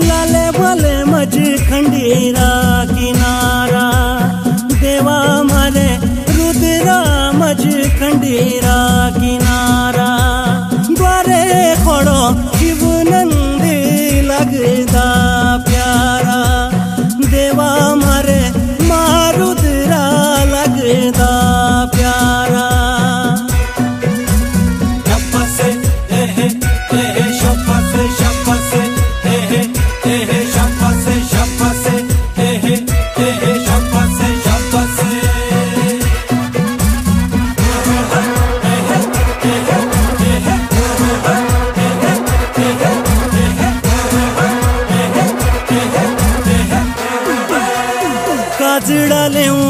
लाले भले मज खंडीरा किनारा देवा मारे रुद्रा मज खंडीरा किनारा द्वारे खड़ो शिव नंदी लगदा प्यारा देवा मारे मारुद्रा लगदा प्यारा काजड़ा लेऊं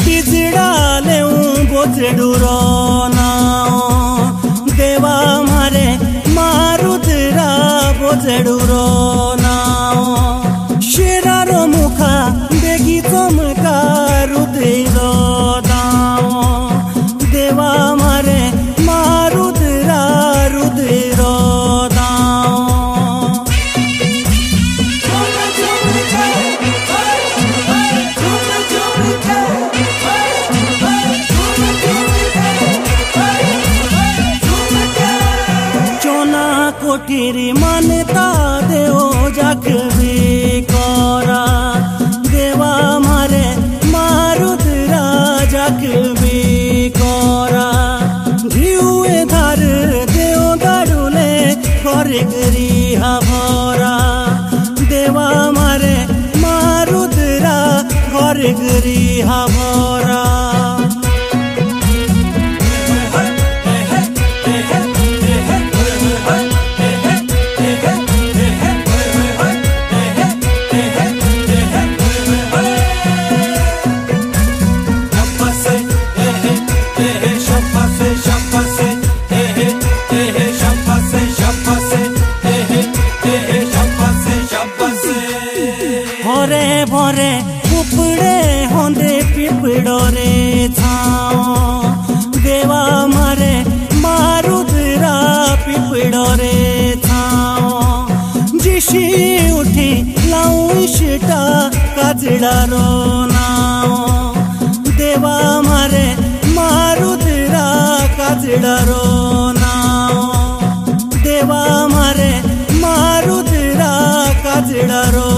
बिजड़ा लेऊं बोझड़ूरो नाओ देवा मारे मारुद्रा बोझड़ूरो नाओ शेरारो मुखा बेगी चमका रुद्रो दाओ देवा मारे मारुद्रा रुद्रो दाओ कोठीरी मानता देओ जग भी कोरा देवा मारे मारुद्रा जग भी कोरा घिउए धार देओ दाड़ुले घरे गरी भरा देवा मारे मारुद्रा घरे गरी भरा भरे भरे कुपड़े होंदे पिपड़ोरे छाओ देवा मारे मारुद्रा पिपड़ोरे छाओ जिशी उठी लाऊं इष्टा काजड़ारो नाओ देवा मारे मारुद्रा काजड़ारो नाओ देवा मारे मारुद्रा काजड़ारो